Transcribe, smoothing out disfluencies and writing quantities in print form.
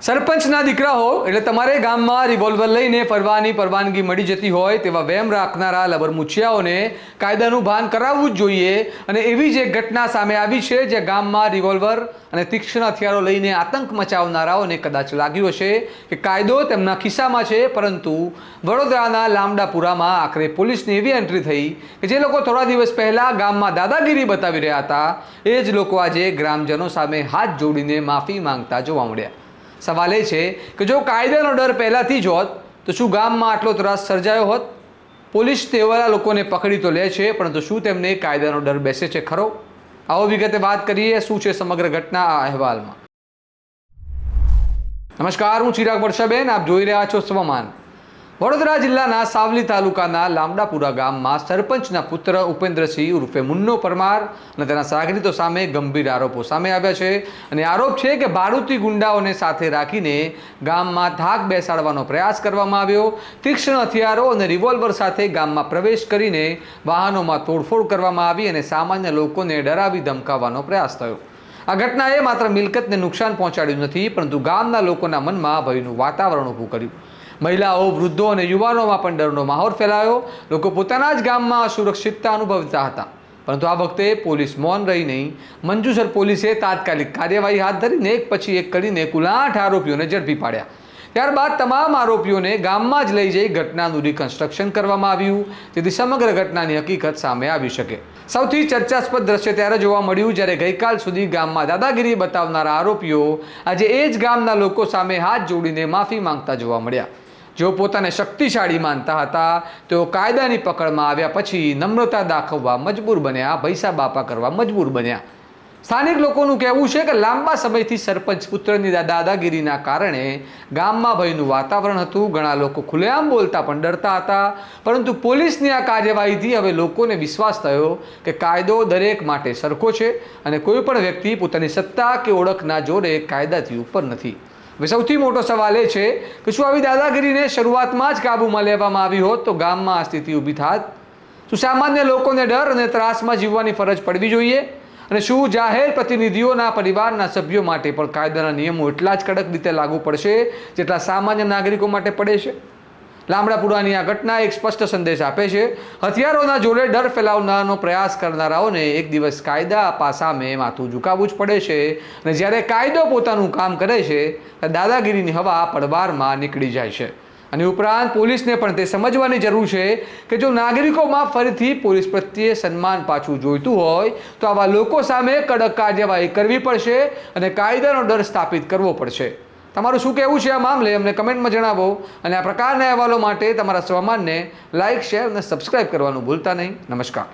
સરપંચના દીકરા હો એટલે તમારે ગામમાં રિવોલ્વર લઈને ફરવાની પરવાનગી મળી જતી હોય તેવા વેમ રાખનારા લબરમુછિયાઓને કાયદાનું ભાન કરાવવું જ જોઈએ। અને એવી જ એક ઘટના સામે આવી છે જે ગામમાં રિવોલ્વર અને તીક્ષ્ણ હથિયારો લઈને આતંક મચાવનારાઓને કદાચ લાગ્યું હશે કે કાયદો તેમના ખિસ્સામાં છે, પરંતુ વડોદરાના લામડાપુરામાં આખરે પોલીસની એવી એન્ટ્રી થઈ કે જે લોકો થોડા દિવસ પહેલાં ગામમાં દાદાગીરી બતાવી રહ્યા હતા એ જ લોકો આજે ગ્રામજનો સામે હાથ જોડીને માફી માંગતા જોવા મળ્યા। સવાલ એ છે કે જો કાયદાનો ડર પહેલાંથી જ હોત તો શું ગામમાં આટલો ત્રાસ સર્જાયો હોત? પોલીસ તેવા લોકોને પકડી તો લે છે, પરંતુ શું તેમને કાયદાનો ડર બેસે છે ખરો? આવો વિગતે વાત કરીએ શું છે સમગ્ર ઘટના આ અહેવાલમાં। નમસ્કાર, હું ચિરાગ વર્ષાબેન, આપ જોઈ રહ્યા છો સ્વમાન। વડોદરા જિલ્લાના સાવલી તાલુકાના લામડાપુરા ગામમાં સરપંચના પુત્ર ઉપેન્દ્રસિંહ ઉર્ફે મુન્નો પરમાર અને તેના સાગરીતો સામે ગંભીર આરોપો સામે આવ્યા છે। અને આરોપ છે કે બારૂદી ગુંડાઓને સાથે રાખીને ગામમાં ધાક બેસાડવાનો પ્રયાસ કરવામાં આવ્યો, તીક્ષ્ણ હથિયારો અને રિવોલ્વર સાથે ગામમાં પ્રવેશ કરીને વાહનોમાં તોડફોડ કરવામાં આવી અને સામાન્ય લોકોને ડરાવી ધમકાવવાનો પ્રયાસ થયો। આ ઘટનાએ માત્ર મિલકતને નુકસાન પહોંચાડ્યું નથી, પરંતુ ગામના લોકોના મનમાં ભયનું વાતાવરણ ઊભું કર્યું। મહિલાઓ, વૃદ્ધો અને યુવાનોમાં પણ ડરનો માહોલ ફેલાયો। લોકો પોતાના જ ગામમાં અસુરક્ષિતતા અનુભવતા હતા, પરંતુ આ વખતે પોલીસ મૌન રહી નહીં। મંજુસર પોલીસે તાત્કાલિક કાર્યવાહી હાથ ધરીને એક પછી એક કરીને કુલ 8 આરોપીઓને ઝડપી પાડ્યા। ત્યારબાદ તમામ આરોપીઓને ગામમાં જ લઈ જઈ ઘટનાનું રિકન્સ્ટ્રક્શન કરવામાં આવ્યું, જેથી સમગ્ર ઘટનાની હકીકત સામે આવી શકે। સૌથી ચર્ચાસ્પદ દ્રશ્ય ત્યારે જોવા મળ્યું જ્યારે ગઈકાલ સુધી ગામમાં દાદાગીરી બતાવનારા આરોપીઓ આજે એ જ ગામના લોકો સામે હાથ જોડીને માફી માંગતા જોવા મળ્યા। જેઓ પોતાને શક્તિશાળી માનતા હતા તેઓ કાયદાની પકડમાં આવ્યા પછી નમ્રતા દાખવવા મજબૂર બન્યા, ભૈસા બાપા કરવા મજબૂર બન્યા। સ્થાનિક લોકોનું કહેવું છે કે લાંબા સમયથી સરપંચ પુત્રની દાદાગીરીના કારણે ગામમાં ભયનું વાતાવરણ હતું। ઘણા લોકો ખુલ્લેઆમ બોલતા પણ ડરતા હતા, પરંતુ પોલીસની આ કાર્યવાહીથી હવે લોકોને વિશ્વાસ થયો કે કાયદો દરેક માટે સરખો છે અને કોઈ પણ વ્યક્તિ પોતાની સત્તા કે ઓળખના જોરે કાયદાથી ઉપર નથી। હવે સૌથી મોટો સવાલ એ છે કે શું આવી દાદાગીરીને શરૂઆતમાં જ કાબૂમાં લેવામાં આવી હોત તો ગામમાં આ સ્થિતિ ઊભી થાત? શું સામાન્ય લોકોને ડર અને ત્રાસમાં જીવવાની ફરજ પડવી જોઈએ? અને શું જાહેર પ્રતિનિધિઓના પરિવારના સભ્યો માટે પણ કાયદાના નિયમો એટલા જ કડક રીતે લાગુ પડશે જેટલા સામાન્ય નાગરિકો માટે પડે છે? લામડાપુરાની આ ઘટના એક સ્પષ્ટ સંદેશ આપે છે। હથિયારોના જોરે ડર ફેલાવવાનો પ્રયાસ કરનારાઓને એક દિવસ કાયદા સામે માથું ઝુકાવવું જ પડે છે, અને જ્યારે કાયદો પોતાનું કામ કરે છે ત્યારે દાદાગીરીની હવા પળવારમાં નીકળી જાય છે। અને ઉપરાંત પોલીસને પણ તે સમજવાની જરૂર છે કે જો નાગરિકોમાં ફરીથી પોલીસ પ્રત્યે સન્માન પાછું જોઈતું હોય તો આવા લોકો સામે કડક કાર્યવાહી કરવી પડશે અને કાયદાનો ડર સ્થાપિત કરવો પડશે। તમારું શું કહેવું છે આ મામલે અમને કમેન્ટમાં જણાવો, અને આ પ્રકારના અહેવાલો માટે તમારા સ્વમાનને લાઇક, શેર અને સબસ્ક્રાઇબ કરવાનું ભૂલતા નહીં। નમસ્કાર।